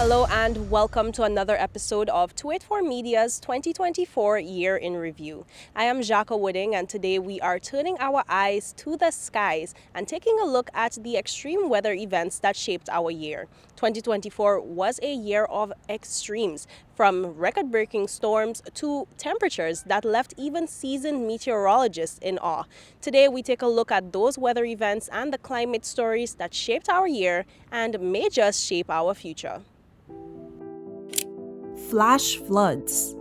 Hello and welcome to another episode of 284 Media's 2024 Year in Review. I am Jacques Wooding, and today we are turning our eyes to the skies and taking a look at the extreme weather events that shaped our year. 2024 was a year of extremes, from record-breaking storms to temperatures that left even seasoned meteorologists in awe. Today we take a look at those weather events and the climate stories that shaped our year and may just shape our future. Flash floods.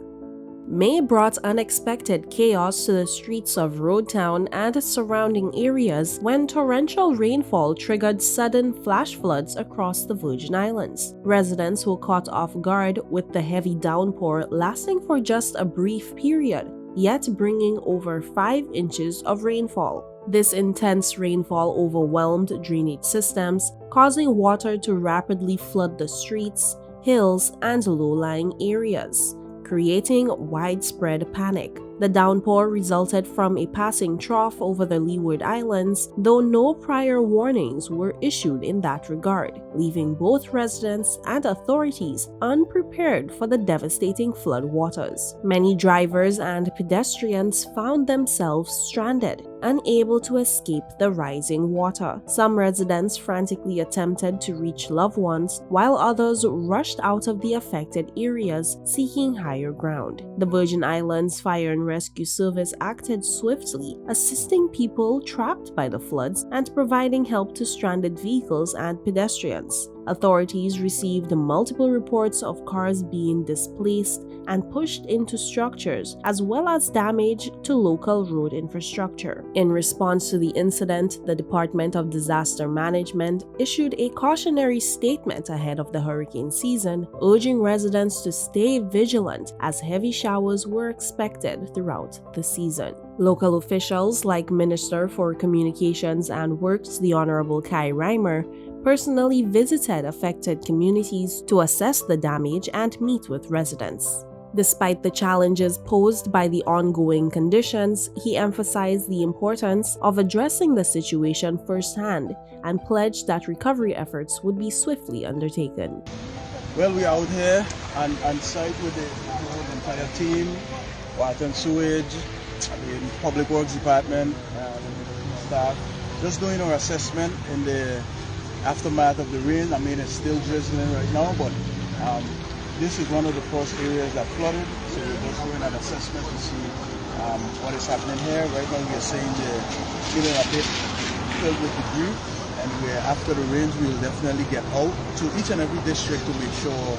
May brought unexpected chaos to the streets of Road Town and surrounding areas when torrential rainfall triggered sudden flash floods across the Virgin Islands. Residents were caught off guard with the heavy downpour lasting for just a brief period, yet bringing over 5 inches of rainfall. This intense rainfall overwhelmed drainage systems, causing water to rapidly flood the streets, hills, and low-lying areas, creating widespread panic. The downpour resulted from a passing trough over the Leeward Islands, though no prior warnings were issued in that regard, leaving both residents and authorities unprepared for the devastating flood waters. Many drivers and pedestrians found themselves stranded, unable to escape the rising water. Some residents frantically attempted to reach loved ones, while others rushed out of the affected areas seeking higher ground. The Virgin Islands Fire and Rescue Service acted swiftly, assisting people trapped by the floods and providing help to stranded vehicles and pedestrians. Authorities received multiple reports of cars being displaced and pushed into structures, as well as damage to local road infrastructure. In response to the incident, the Department of Disaster Management issued a cautionary statement ahead of the hurricane season, urging residents to stay vigilant as heavy showers were expected throughout the season. Local officials like Minister for Communications and Works, the Honorable Kai Reimer, personally visited affected communities to assess the damage and meet with residents. Despite the challenges posed by the ongoing conditions, he emphasized the importance of addressing the situation firsthand and pledged that recovery efforts would be swiftly undertaken. Well, we're out here on site with the entire team, water and sewage, the Public Works Department, staff, just doing our assessment in the aftermath of the rain. I mean, it's still drizzling right now, but this is one of the first areas that flooded, so we're just doing an assessment to see what is happening here. Right now we are saying they're feeling a bit filled with debris, and after the rains we'll definitely get out to each and every district to make sure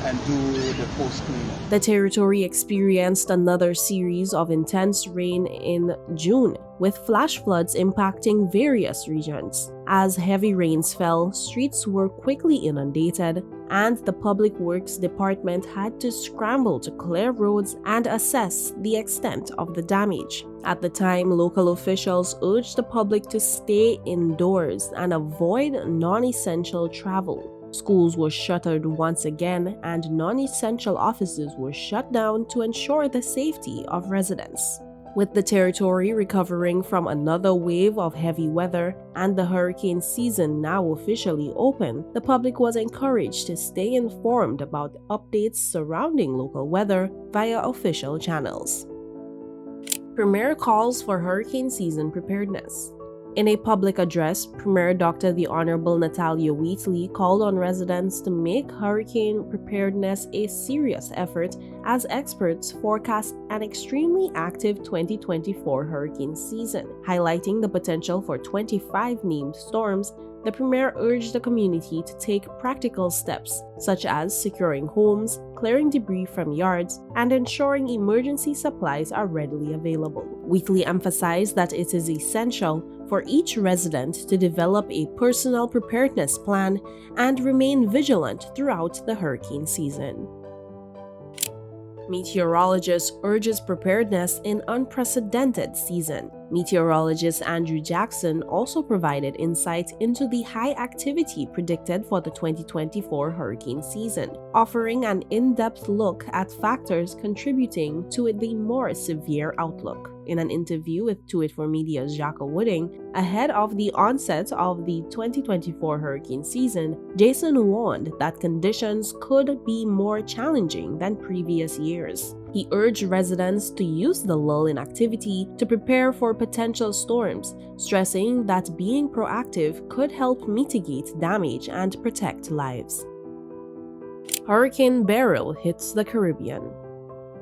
and do the post cleanup. The territory experienced another series of intense rain in June, with flash floods impacting various regions. As heavy rains fell, streets were quickly inundated, and the Public Works Department had to scramble to clear roads and assess the extent of the damage. At the time, local officials urged the public to stay indoors and avoid non-essential travel. Schools were shuttered once again, and non-essential offices were shut down to ensure the safety of residents. With the territory recovering from another wave of heavy weather and the hurricane season now officially open, the public was encouraged to stay informed about updates surrounding local weather via official channels. Premier calls for hurricane season preparedness. In a public address, Premier Dr. the Honorable Natalia Wheatley called on residents to make hurricane preparedness a serious effort as experts forecast an extremely active 2024 hurricane season. Highlighting the potential for 25 named storms, the Premier urged the community to take practical steps, such as securing homes, clearing debris from yards, and ensuring emergency supplies are readily available. Wheatley emphasized that it is essential for each resident to develop a personal preparedness plan and remain vigilant throughout the hurricane season. Meteorologist urges preparedness in unprecedented season. Meteorologist Andrew Jackson also provided insight into the high activity predicted for the 2024 hurricane season, offering an in-depth look at factors contributing to the more severe outlook. In an interview with To It For Media's Jacques Wooding, ahead of the onset of the 2024 hurricane season, Jason warned that conditions could be more challenging than previous years. He urged residents to use the lull in activity to prepare for potential storms, stressing that being proactive could help mitigate damage and protect lives. Hurricane Beryl hits the Caribbean.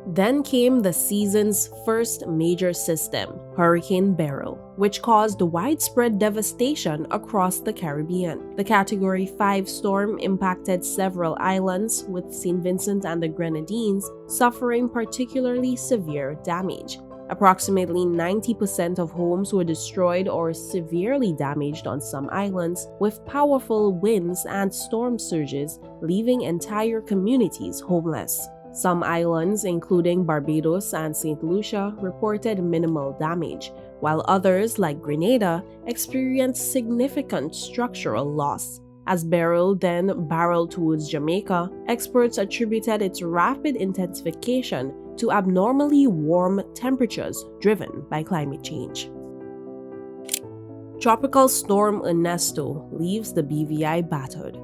Then came the season's first major system, Hurricane Beryl, which caused widespread devastation across the Caribbean. The Category 5 storm impacted several islands, with St. Vincent and the Grenadines suffering particularly severe damage. Approximately 90% of homes were destroyed or severely damaged on some islands, with powerful winds and storm surges leaving entire communities homeless. Some islands, including Barbados and St. Lucia, reported minimal damage, while others, like Grenada, experienced significant structural loss. As Beryl then barreled towards Jamaica, experts attributed its rapid intensification to abnormally warm temperatures driven by climate change. Tropical Storm Ernesto leaves the BVI battered.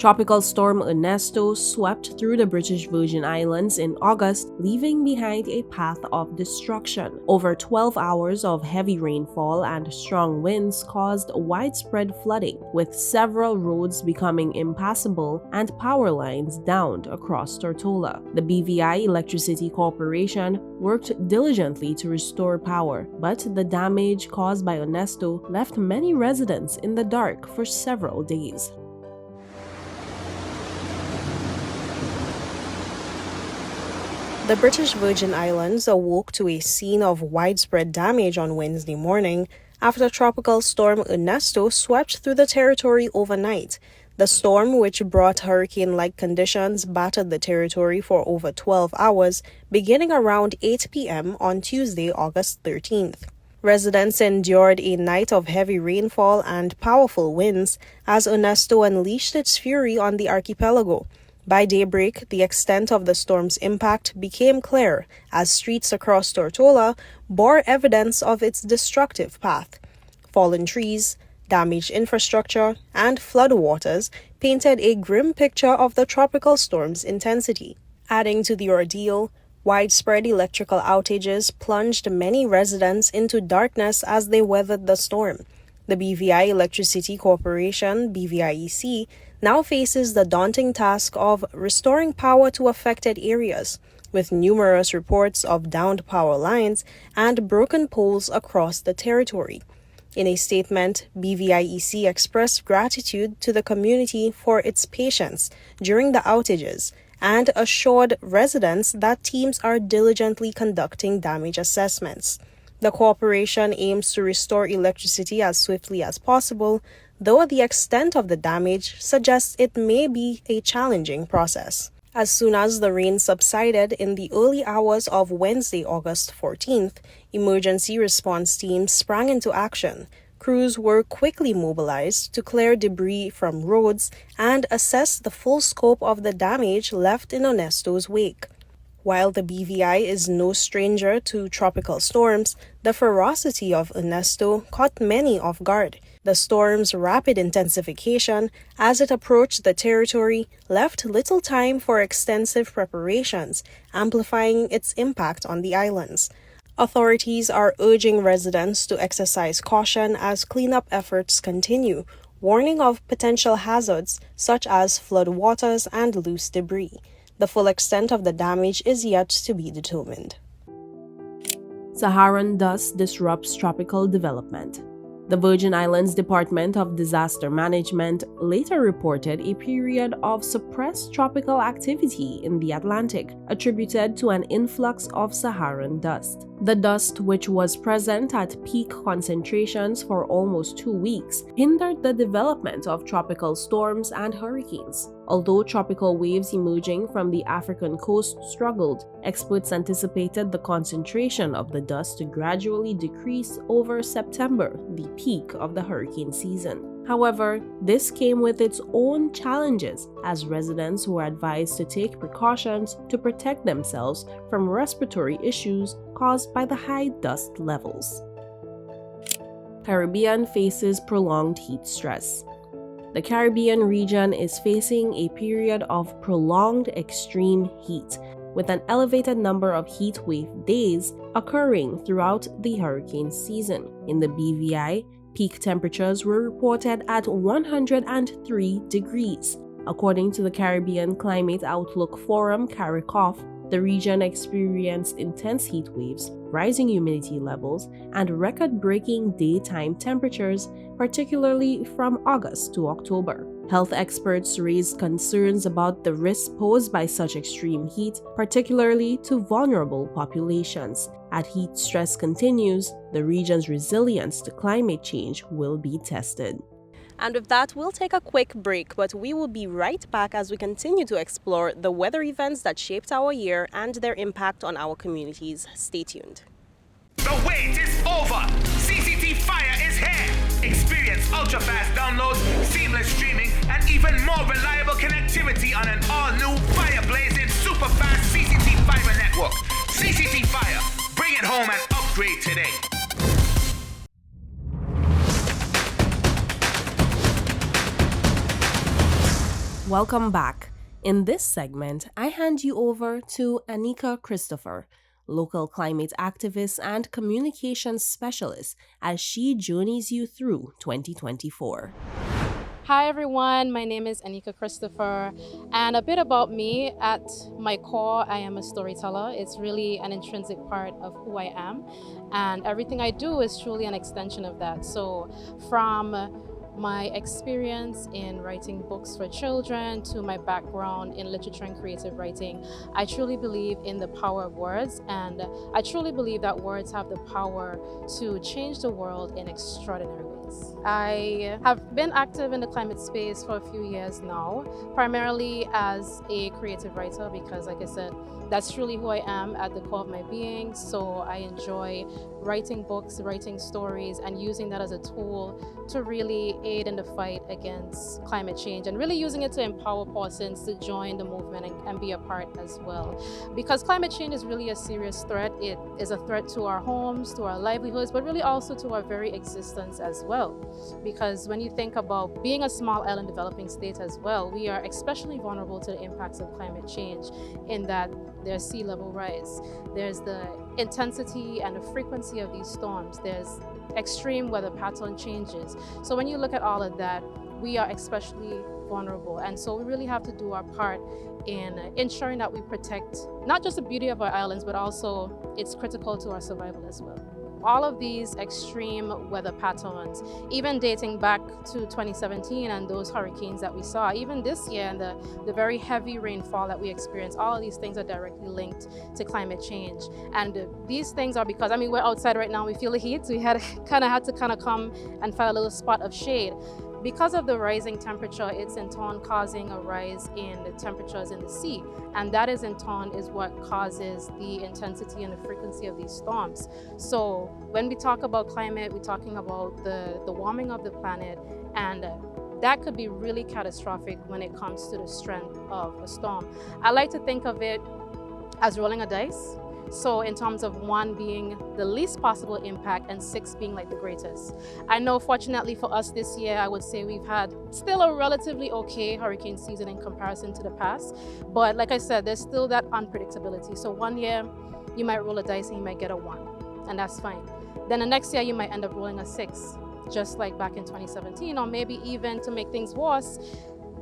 Tropical Storm Ernesto swept through the British Virgin Islands in August, leaving behind a path of destruction. Over 12 hours of heavy rainfall and strong winds caused widespread flooding, with several roads becoming impassable and power lines downed across Tortola. The BVI Electricity Corporation worked diligently to restore power, but the damage caused by Ernesto left many residents in the dark for several days. The British Virgin Islands awoke to a scene of widespread damage on Wednesday morning after Tropical Storm Ernesto swept through the territory overnight. The storm, which brought hurricane-like conditions, battered the territory for over 12 hours, beginning around 8 p.m. on Tuesday, August 13th. Residents endured a night of heavy rainfall and powerful winds as Ernesto unleashed its fury on the archipelago. By daybreak, the extent of the storm's impact became clear as streets across Tortola bore evidence of its destructive path. Fallen trees, damaged infrastructure, and floodwaters painted a grim picture of the tropical storm's intensity. Adding to the ordeal, widespread electrical outages plunged many residents into darkness as they weathered the storm. The BVI Electricity Corporation, BVIEC, now faces the daunting task of restoring power to affected areas, with numerous reports of downed power lines and broken poles across the territory. In a statement, BVIEC expressed gratitude to the community for its patience during the outages and assured residents that teams are diligently conducting damage assessments. The corporation aims to restore electricity as swiftly as possible, though the extent of the damage suggests it may be a challenging process. As soon as the rain subsided in the early hours of Wednesday, August 14th, emergency response teams sprang into action. Crews were quickly mobilized to clear debris from roads and assess the full scope of the damage left in Ernesto's wake. While the BVI is no stranger to tropical storms, the ferocity of Ernesto caught many off guard. The storm's rapid intensification as it approached the territory left little time for extensive preparations, amplifying its impact on the islands. Authorities are urging residents to exercise caution as cleanup efforts continue, warning of potential hazards such as floodwaters and loose debris. The full extent of the damage is yet to be determined. Saharan dust disrupts tropical development. The Virgin Islands Department of Disaster Management later reported a period of suppressed tropical activity in the Atlantic, attributed to an influx of Saharan dust. The dust, which was present at peak concentrations for almost 2 weeks, hindered the development of tropical storms and hurricanes. Although tropical waves emerging from the African coast struggled, experts anticipated the concentration of the dust to gradually decrease over September, the peak of the hurricane season. However, this came with its own challenges, as residents were advised to take precautions to protect themselves from respiratory issues caused by the high dust levels. Caribbean faces prolonged heat stress. The Caribbean region is facing a period of prolonged extreme heat, with an elevated number of heat wave days occurring throughout the hurricane season. In the BVI, peak temperatures were reported at 103 degrees. According to the Caribbean Climate Outlook Forum, CARICOF, the region experienced intense heat waves, rising humidity levels, and record-breaking daytime temperatures, particularly from August to October. Health experts raised concerns about the risks posed by such extreme heat, particularly to vulnerable populations. As heat stress continues, the region's resilience to climate change will be tested. And with that, we'll take a quick break, but we will be right back as we continue to explore the weather events that shaped our year and their impact on our communities. Stay tuned. The wait is over. CCT Fire is here. Experience ultra-fast downloads, seamless streaming, and even more reliable connectivity on an all-new fire-blazing super-fast CCT Fiber network. CCT Fire. Bring it home and upgrade today. Welcome back. In this segment, I hand you over to Anika Christopher, local climate activist and communications specialist, as she journeys you through 2024. Hi everyone, my name is Anika Christopher, and a bit about me. At my core, I am a storyteller. It's really an intrinsic part of who I am, and everything I do is truly an extension of that. So from my experience in writing books for children to my background in literature and creative writing, I truly believe in the power of words, and I truly believe that words have the power to change the world in extraordinary ways. I have been active in the climate space for a few years now, primarily as a creative writer because, like I said, that's truly who I am at the core of my being. So I enjoy writing books, writing stories, and using that as a tool to really aid in the fight against climate change, and really using it to empower persons to join the movement and be a part as well. Because climate change is really a serious threat. It is a threat to our homes, to our livelihoods, but really also to our very existence as well. Because when you think about being a small island developing state as well, we are especially vulnerable to the impacts of climate change in that there's sea level rise, there's the intensity and the frequency of these storms, there's extreme weather pattern changes. So when you look at all of that, we are especially vulnerable. And so we really have to do our part in ensuring that we protect not just the beauty of our islands, but also it's critical to our survival as well. All of these extreme weather patterns, even dating back to 2017 and those hurricanes that we saw, even this year and the very heavy rainfall that we experienced, all of these things are directly linked to climate change. And these things are because, we're outside right now, we feel the heat, so we had to come and find a little spot of shade. Because of the rising temperature, it's in turn causing a rise in the temperatures in the sea. And that is in turn is what causes the intensity and the frequency of these storms. So when we talk about climate, we're talking about the warming of the planet, and that could be really catastrophic when it comes to the strength of a storm. I like to think of it as rolling a dice. So in terms of 1 being the least possible impact and 6 being like the greatest. I know fortunately for us this year, I would say we've had still a relatively okay hurricane season in comparison to the past. But like I said, there's still that unpredictability. So one year you might roll a dice and you might get a 1, and that's fine. Then the next year you might end up rolling a 6, just like back in 2017, or maybe even to make things worse,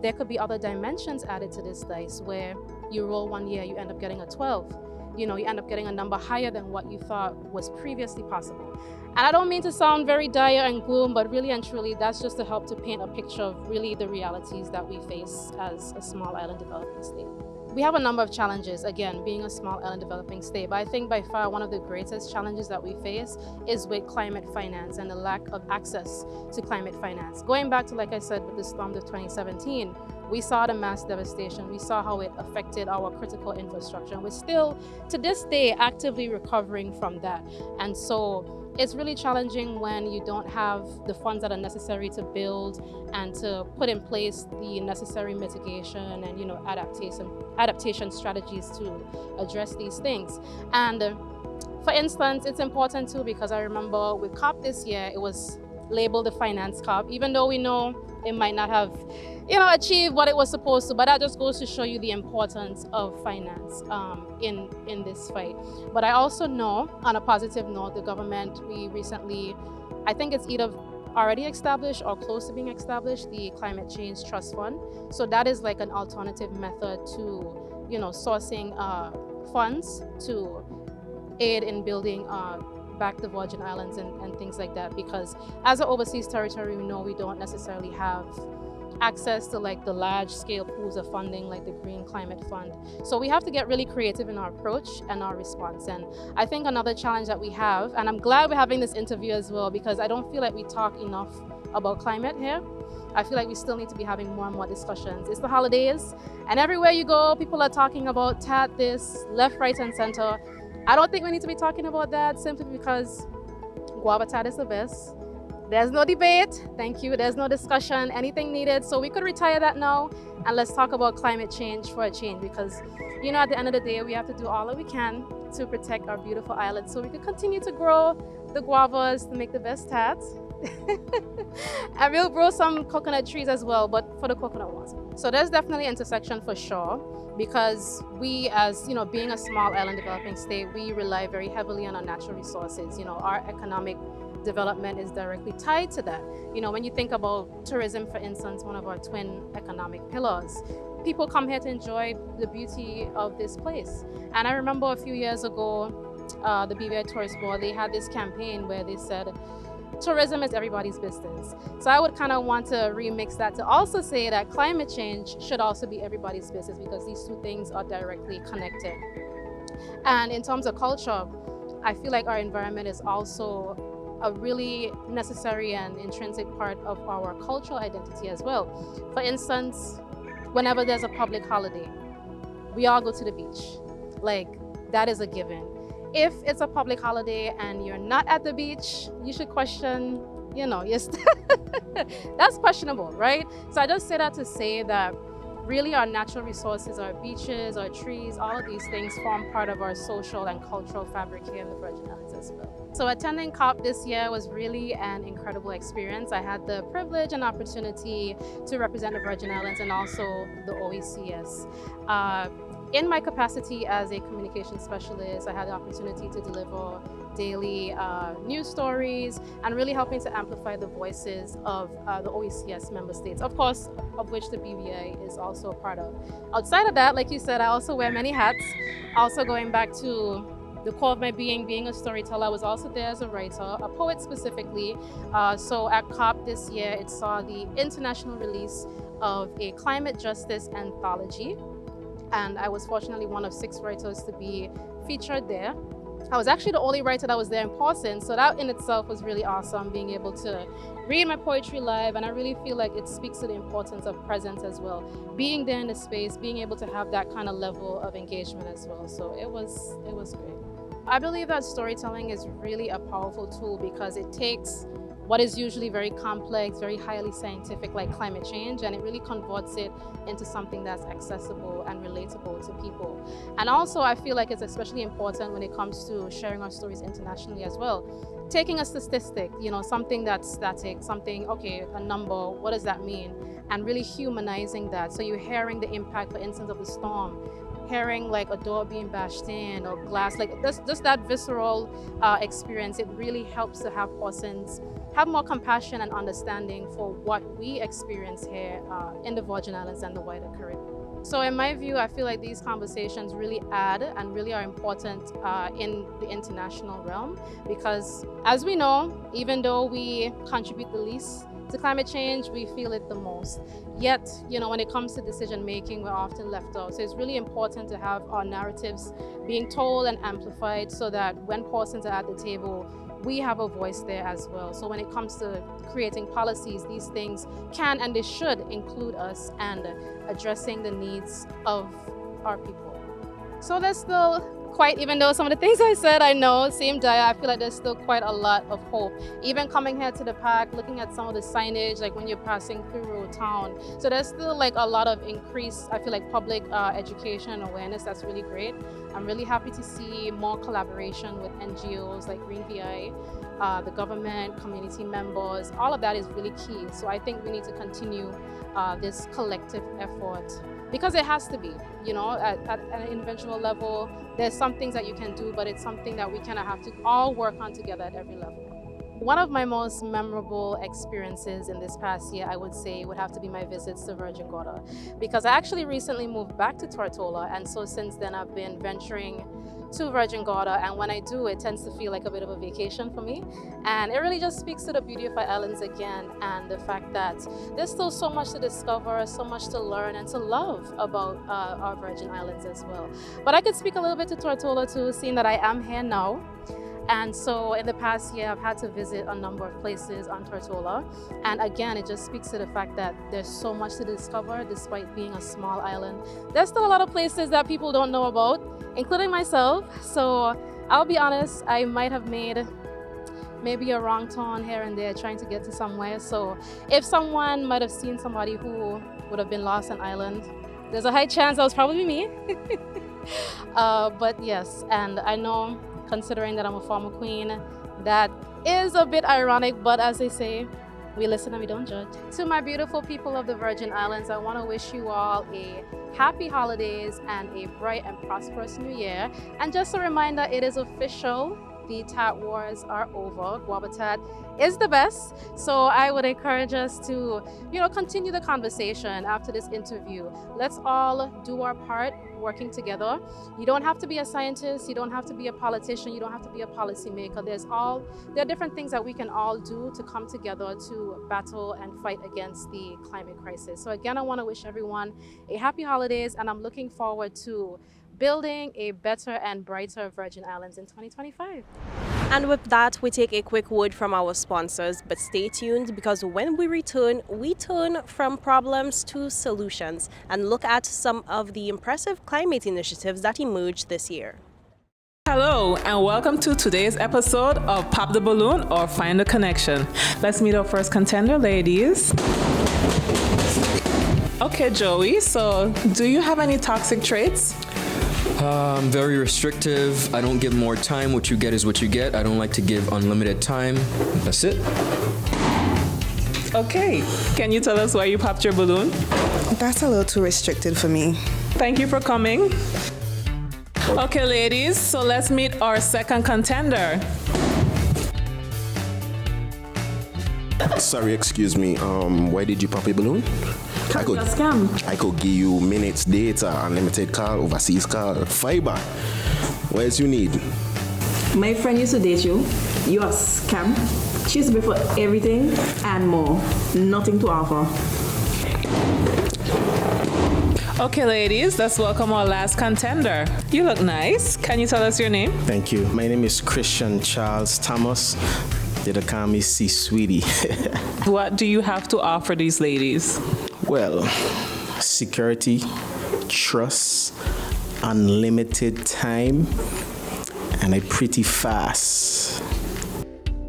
there could be other dimensions added to this dice where you roll 1 year, you end up getting a 12. You end up getting a number higher than what you thought was previously possible. And I don't mean to sound very dire and gloom, but really and truly, that's just to help to paint a picture of really the realities that we face as a small island developing state. we have a number of challenges, again, being a small island developing state. But I think by far one of the greatest challenges that we face is with climate finance and the lack of access to climate finance. Going back to, like I said, with the storms of 2017, we saw the mass devastation. We saw how it affected our critical infrastructure. And we're still, to this day, actively recovering from that. And so it's really challenging when you don't have the funds that are necessary to build and to put in place the necessary mitigation and, adaptation strategies to address these things. And for instance, it's important too, because I remember with COP this year, it was labeled the Finance COP, even though we know it might not have achieved what it was supposed to, but that just goes to show you the importance of finance in this fight. But I also know, on a positive note, the government, we recently, I think it's either already established or close to being established, the Climate Change Trust Fund. So that is like an alternative method to, sourcing funds to aid in building back the Virgin Islands and things like that, because as an overseas territory, we know we don't necessarily have access to like the large scale pools of funding like the Green Climate Fund. So we have to get really creative in our approach and our response. And I think another challenge that we have, and I'm glad we're having this interview as well, because I don't feel like we talk enough about climate here. I feel like we still need to be having more and more discussions. It's the holidays, and everywhere you go, people are talking about TAT this, left, right, and center. I don't think we need to be talking about that simply because guava TAT is the best. There's no debate, thank you, there's no discussion, anything needed. So we could retire that now and let's talk about climate change for a change, because at the end of the day, we have to do all that we can to protect our beautiful island so we can continue to grow the guavas to make the best tats. And we'll grow some coconut trees as well, but for the coconut ones. So there's definitely intersection for sure, because we, as being a small island developing state, we rely very heavily on our natural resources. Our economic development is directly tied to that. When you think about tourism, for instance, one of our twin economic pillars, people come here to enjoy the beauty of this place. And I remember a few years ago, the BVI Tourist Board, they had this campaign where they said, tourism is everybody's business. So I would kind of want to remix that to also say that climate change should also be everybody's business, because these two things are directly connected. And in terms of culture, I feel like our environment is also a really necessary and intrinsic part of our cultural identity as well. For instance, whenever there's a public holiday, we all go to the beach. Like, that is a given. If it's a public holiday and you're not at the beach, you should question, that's questionable, right? So I just say that to say that really our natural resources, our beaches, our trees, all of these things form part of our social and cultural fabric here in the Virgin Islands as well. So attending COP this year was really an incredible experience. I had the privilege and opportunity to represent the Virgin Islands and also the OECS. In my capacity as a communication specialist, I had the opportunity to deliver daily news stories and really helping to amplify the voices of the OECS member states, of course, of which the BVI is also a part of. Outside of that, like you said, I also wear many hats. Also going back to the core of my being a storyteller, I was also there as a writer, a poet specifically. So at COP this year, it saw the international release of a climate justice anthology. And I was fortunately one of 6 writers to be featured there. I was actually the only writer that was there in person, so that in itself was really awesome, being able to read my poetry live, and I really feel like it speaks to the importance of presence as well. Being there in the space, being able to have that kind of level of engagement as well, so it was great. I believe that storytelling is really a powerful tool because it takes what is usually very complex, very highly scientific, like climate change, and it really converts it into something that's accessible and relatable to people. And also, I feel like it's especially important when it comes to sharing our stories internationally as well. Taking a statistic, something that's static, something, okay, a number, what does that mean? And really humanizing that. So you're hearing the impact, for instance, of the storm, hearing like a door being bashed in or glass, like just that visceral experience. It really helps to have persons have more compassion and understanding for what we experience here in the Virgin Islands and the wider Caribbean. So in my view, I feel like these conversations really add and really are important in the international realm, because as we know, even though we contribute the least to climate change, we feel it the most. Yet, when it comes to decision making, we're often left out. So it's really important to have our narratives being told and amplified so that when persons are at the table, we have a voice there as well. So when it comes to creating policies, these things can and they should include us and addressing the needs of our people. So there's still quite, even though some of the things I said, I know, same day, I feel like there's still quite a lot of hope. Even coming here to the park, looking at some of the signage, like when you're passing through Road Town. So there's still like a lot of increased, I feel like, public education and awareness. That's really great. I'm really happy to see more collaboration with NGOs like Green VI, the government, community members. All of that is really key. So I think we need to continue this collective effort. Because it has to be, at an individual level, there's some things that you can do, but it's something that we kind of have to all work on together at every level. One of my most memorable experiences in this past year, I would say, would have to be my visits to Virgin Gorda. Because I actually recently moved back to Tortola, and so since then I've been venturing to Virgin Gorda, and when I do, it tends to feel like a bit of a vacation for me. And it really just speaks to the beauty of our islands again, and the fact that there's still so much to discover, so much to learn and to love about our Virgin Islands as well. But I could speak a little bit to Tortola too, seeing that I am here now. And so in the past year, I've had to visit a number of places on Tortola. And again, it just speaks to the fact that there's so much to discover despite being a small island. There's still a lot of places that people don't know about, including myself. So I'll be honest, I might have made maybe a wrong turn here and there trying to get to somewhere. So if someone might have seen somebody who would have been lost on island, there's a high chance that was probably me. But yes, and I know, considering that I'm a former queen, that is a bit ironic, but as they say, we listen and we don't judge. To my beautiful people of the Virgin Islands, I want to wish you all a happy holidays and a bright and prosperous new year. And just a reminder, it is official. The tat wars are over. Guava tat is the best. So I would encourage us to, continue the conversation after this interview. Let's all do our part working together. You don't have to be a scientist. You don't have to be a politician. You don't have to be a policymaker. There are different things that we can all do to come together to battle and fight against the climate crisis. So again, I want to wish everyone a happy holidays, and I'm looking forward to building a better and brighter Virgin Islands in 2025. And with that, we take a quick word from our sponsors, but stay tuned because when we return, we turn from problems to solutions and look at some of the impressive climate initiatives that emerged this year. Hello and welcome to today's episode of Pop the Balloon or Find the Connection. Let's meet our first contender, ladies. Okay, Joey, so do you have any toxic traits? I'm very restrictive. I don't give more time. What you get is what you get. I don't like to give unlimited time. That's it. Okay. Can you tell us why you popped your balloon? That's a little too restricted for me. Thank you for coming. Okay, ladies, so let's meet our second contender. Sorry, excuse me. Why did you pop a balloon? I could give you minutes, data, unlimited call, overseas call, fiber. What else you need? My friend used to date you. You are scam. She used to pay for everything and more. Nothing to offer. Okay, ladies, let's welcome our last contender. You look nice. Can you tell us your name? Thank you. My name is Christian Charles Thomas. They call me C Sweetie. What do you have to offer these ladies? Well, security, trust, unlimited time, and a pretty fast.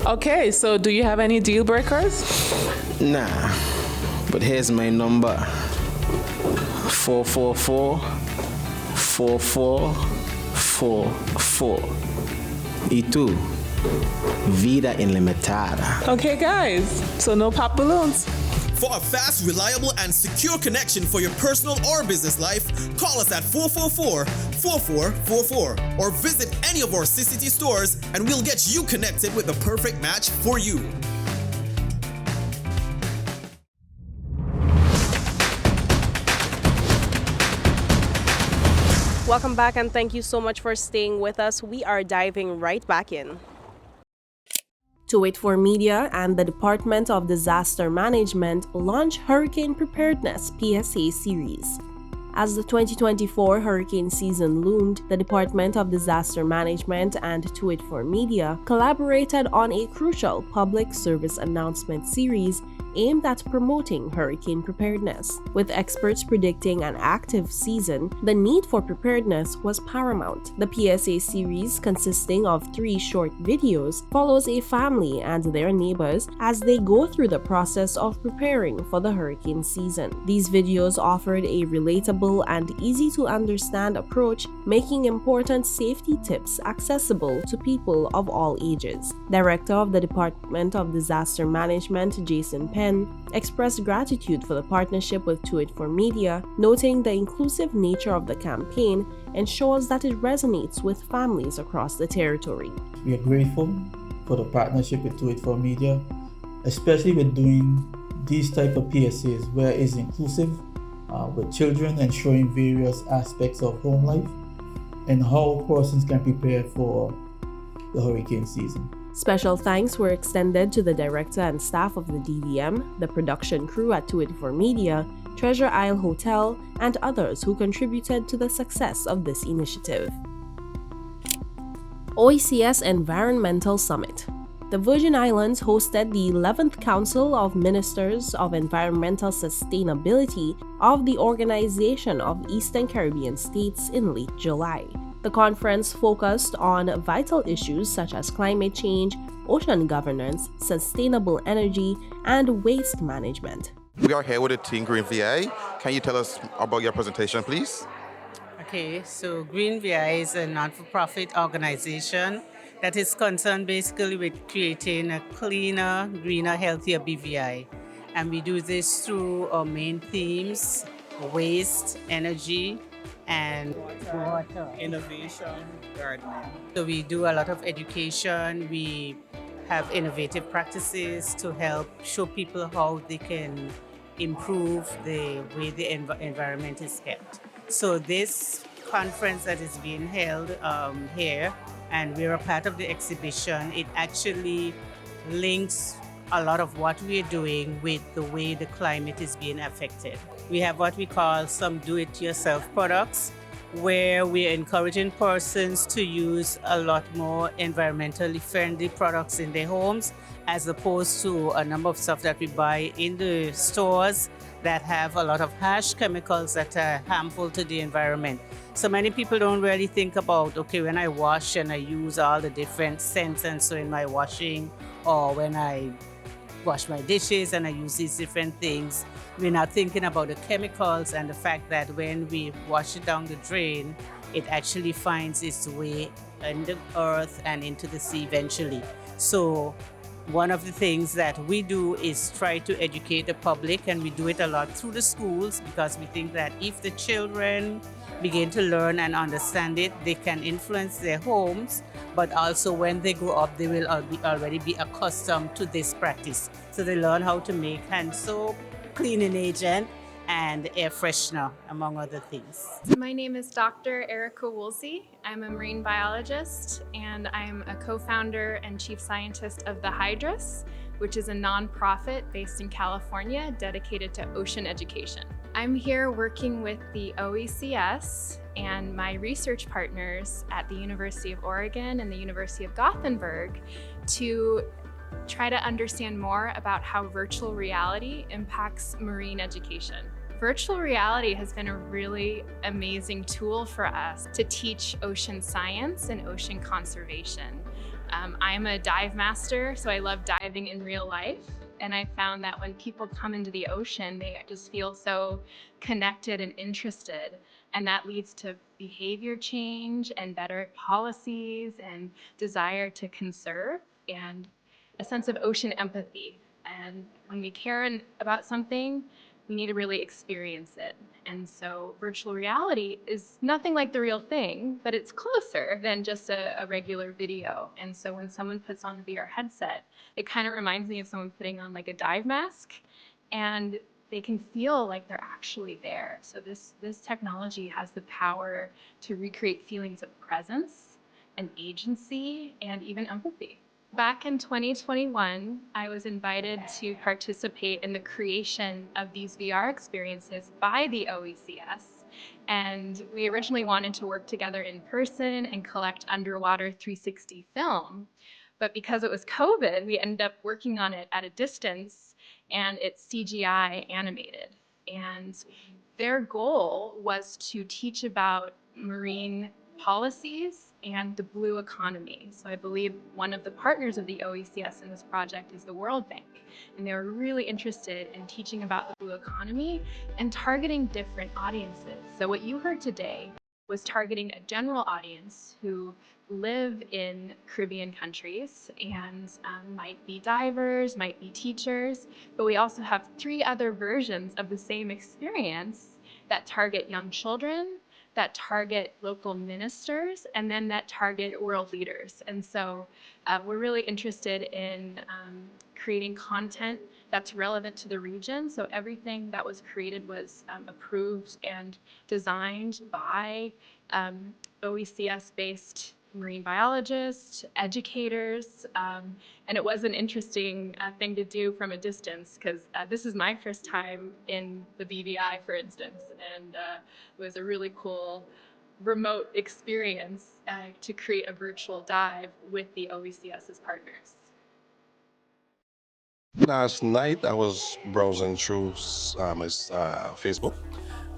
Okay, so do you have any deal breakers? Nah, but here's my number. 444-4444. E2. Vida Ilimitada. Okay, guys, so no pop balloons. For a fast, reliable, and secure connection for your personal or business life, call us at 444-4444 or visit any of our CCT stores and we'll get you connected with the perfect match for you. Welcome back and thank you so much for staying with us. We are diving right back in. Too84Media and the Department of Disaster Management launch Hurricane Preparedness PSA series. As the 2024 hurricane season loomed, the Department of Disaster Management and Too84Media collaborated on a crucial public service announcement series aimed at promoting hurricane preparedness. With experts predicting an active season, the need for preparedness was paramount. The PSA series, consisting of 3 short videos, follows a family and their neighbors as they go through the process of preparing for the hurricane season. These videos offered a relatable and easy-to-understand approach, making important safety tips accessible to people of all ages. Director of the Department of Disaster Management, Jason Penn, expressed gratitude for the partnership with Too84Media, noting the inclusive nature of the campaign ensures that it resonates with families across the territory. We are grateful for the partnership with Too84Media, especially with doing these type of PSAs where it's inclusive with children and showing various aspects of home life and how persons can prepare for the hurricane season. Special thanks were extended to the director and staff of the DDM, the production crew at Too84Media, Treasure Isle Hotel, and others who contributed to the success of this initiative. OECS Environmental Summit. The Virgin Islands hosted the 11th Council of Ministers of Environmental Sustainability of the Organization of Eastern Caribbean States in late July. The conference focused on vital issues such as climate change, ocean governance, sustainable energy, and waste management. We are here with the Team Green VI. Can you tell us about your presentation, please? Okay, so Green VI is a non-for-profit organization that is concerned basically with creating a cleaner, greener, healthier BVI. And we do this through our main themes: waste, energy, and water, innovation, gardening. So we do a lot of education. We have innovative practices to help show people how they can improve the way the environment is kept. So this conference that is being held here, and we're a part of the exhibition, it actually links a lot of what we're doing with the way the climate is being affected. We have what we call some do-it-yourself products, where we're encouraging persons to use a lot more environmentally friendly products in their homes, as opposed to a number of stuff that we buy in the stores that have a lot of harsh chemicals that are harmful to the environment. So many people don't really think about, okay, when I wash and I use all the different scents and so in my washing, or when I wash my dishes and I use these different things, we're not thinking about the chemicals and the fact that when we wash it down the drain, it actually finds its way in the earth and into the sea eventually. So one of the things that we do is try to educate the public, and we do it a lot through the schools, because we think that if the children begin to learn and understand it, they can influence their homes, but also when they grow up, they will already be accustomed to this practice. So they learn how to make hand soap, cleaning agent, and air freshener, among other things. My name is Dr. Erica Woolsey. I'm a marine biologist, and I'm a co-founder and chief scientist of the Hydrus, which is a nonprofit based in California dedicated to ocean education. I'm here working with the OECS and my research partners at the University of Oregon and the University of Gothenburg to try to understand more about how virtual reality impacts marine education. Virtual reality has been a really amazing tool for us to teach ocean science and ocean conservation. I'm a dive master, so I love diving in real life. And I found that when people come into the ocean, they just feel so connected and interested. And that leads to behavior change and better policies and desire to conserve and a sense of ocean empathy. And when we care about something, we need to really experience it. And so virtual reality is nothing like the real thing, but it's closer than just a regular video. And so when someone puts on a VR headset, it kind of reminds me of someone putting on like a dive mask, and they can feel like they're actually there. So this technology has the power to recreate feelings of presence and agency and even empathy. Back in 2021, I was invited to participate in the creation of these VR experiences by the OECS. And we originally wanted to work together in person and collect underwater 360 film. But because it was COVID, we ended up working on it at a distance, and it's CGI animated. And their goal was to teach about marine policies and the blue economy. So I believe one of the partners of the OECS in this project is the World Bank. And they were really interested in teaching about the blue economy and targeting different audiences. So what you heard today was targeting a general audience who live in Caribbean countries and might be divers, might be teachers, but we also have 3 other versions of the same experience that target young children, that target local ministers, and then that target world leaders. And so we're really interested in creating content that's relevant to the region. So everything that was created was approved and designed by OECS-based marine biologists, educators, and it was an interesting thing to do from a distance because this is my first time in the BVI, for instance, and it was a really cool remote experience to create a virtual dive with the OECS's partners. Last night I was browsing through Facebook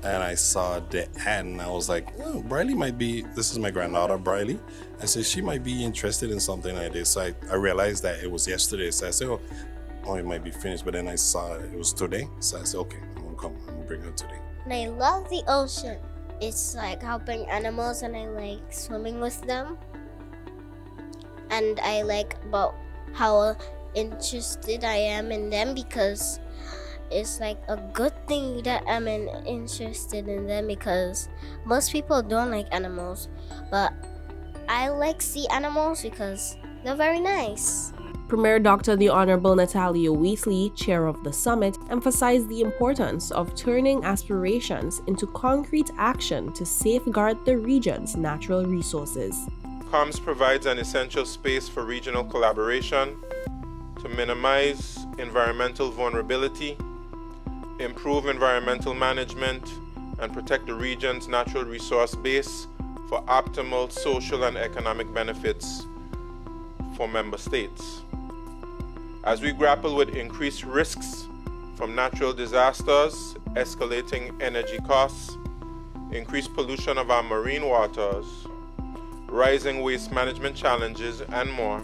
and I saw the ad and I was like, oh, Briley might be, this is my granddaughter Briley. I said she might be interested in something like this. So I realized that it was yesterday. So I said, oh, it might be finished. But then I saw it was today. So I said, okay, I'm gonna come, I'm gonna bring her today. And I love the ocean. It's like helping animals and I like swimming with them. And I like about how interested I am in them because it's like a good thing that I'm interested in them because most people don't like animals, but I like sea animals because they're very nice. Premier Dr. The Honorable Natalia Wheatley, chair of the summit, emphasized the importance of turning aspirations into concrete action to safeguard the region's natural resources. COMS provides an essential space for regional collaboration to minimize environmental vulnerability, improve environmental management, and protect the region's natural resource base for optimal social and economic benefits for member states. As we grapple with increased risks from natural disasters, escalating energy costs, increased pollution of our marine waters, rising waste management challenges, and more,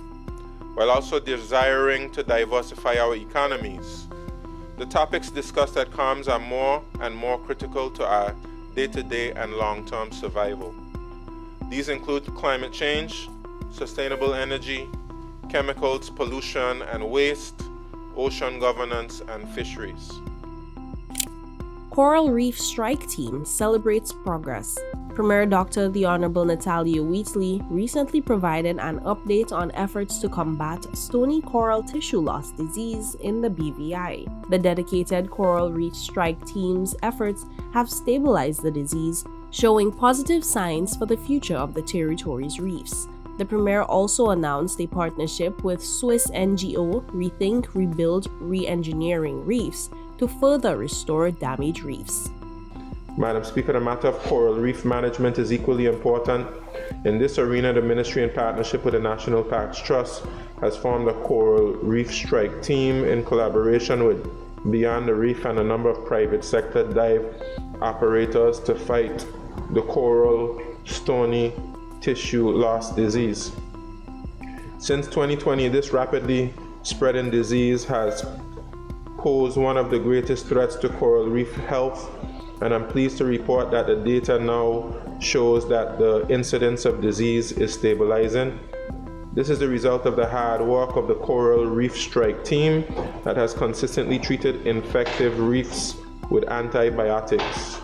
while also desiring to diversify our economies, the topics discussed at COMS are more and more critical to our day-to-day and long-term survival. These include climate change, sustainable energy, chemicals, pollution and waste, ocean governance, and fisheries. Coral Reef Strike Team celebrates progress. Premier Dr. The Honorable Natalia Wheatley recently provided an update on efforts to combat stony coral tissue loss disease in the BVI. The dedicated Coral Reef Strike Team's efforts have stabilized the disease, showing positive signs for the future of the territory's reefs. The Premier also announced a partnership with Swiss NGO Rethink, Rebuild, Re-engineering Reefs to further restore damaged reefs. Madam Speaker, the matter of coral reef management is equally important. In this arena, the Ministry, in partnership with the National Parks Trust, has formed a Coral Reef Strike Team in collaboration with Beyond the Reef and a number of private sector dive operators to fight the coral stony tissue loss disease. Since 2020, this rapidly spreading disease has posed one of the greatest threats to coral reef health, and I'm pleased to report that the data now shows that the incidence of disease is stabilizing. This is the result of the hard work of the Coral Reef Strike Team that has consistently treated infected reefs with antibiotics.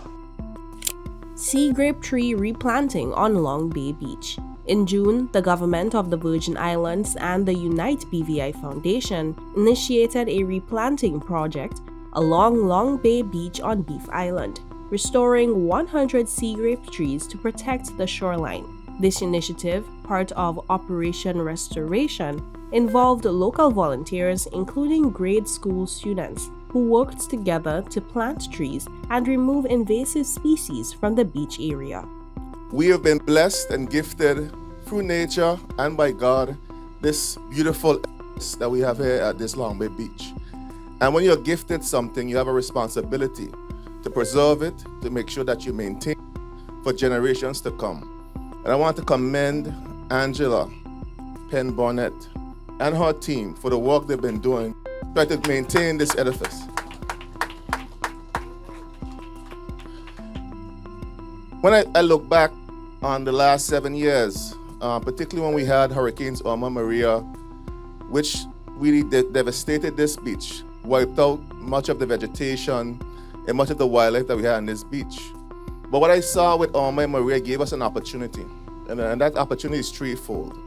Sea grape tree replanting on Long Bay Beach. In June, the government of the Virgin Islands and the Unite BVI Foundation initiated a replanting project along Long Bay Beach on Beef Island, restoring 100 sea grape trees to protect the shoreline. This initiative, part of Operation Restoration, involved local volunteers, including grade school students, who worked together to plant trees and remove invasive species from the beach area. We have been blessed and gifted through nature and by God this beautiful that we have here at this Long Bay Beach. And when you're gifted something, you have a responsibility to preserve it, to make sure that you maintain it for generations to come. And I want to commend Angela Penn Barnett and her team for the work they've been doing to try to maintain this edifice. When I look back on the last 7 years, particularly when we had Hurricanes Irma, Maria, which really devastated this beach, wiped out much of the vegetation and much of the wildlife that we had on this beach. But what I saw with Irma and Maria gave us an opportunity, and that opportunity is threefold.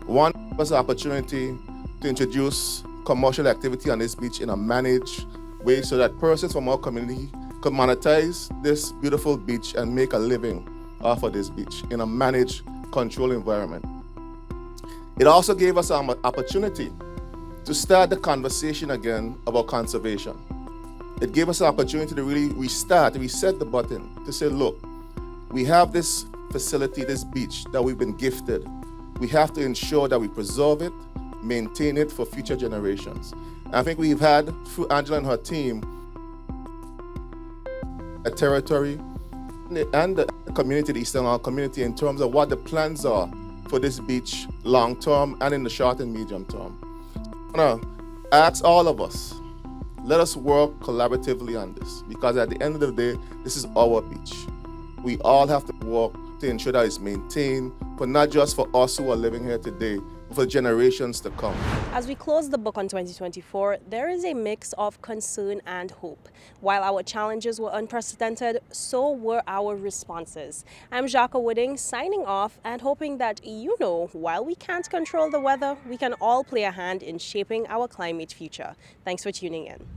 One was an opportunity to introduce commercial activity on this beach in a managed way so that persons from our community could monetize this beautiful beach and make a living off of this beach in a managed, controlled environment. It also gave us an opportunity to start the conversation again about conservation. It gave us an opportunity to really reset the button to say, look, we have this facility, this beach that we've been gifted. We have to ensure that we preserve it, maintain it for future generations. And I think we've had, through Angela and her team, a territory and the community, the Eastern Isle community, in terms of what the plans are for this beach long term and in the short and medium term. I want to ask all of us, let us work collaboratively on this, because at the end of the day, this is our beach. We all have to work to ensure that it's maintained, but not just for us who are living here today, but for generations to come. As we close the book on 2024, there is a mix of concern and hope. While our challenges were unprecedented, so were our responses. I'm Jacques Wooding signing off and hoping that while we can't control the weather, we can all play a hand in shaping our climate future. Thanks for tuning in.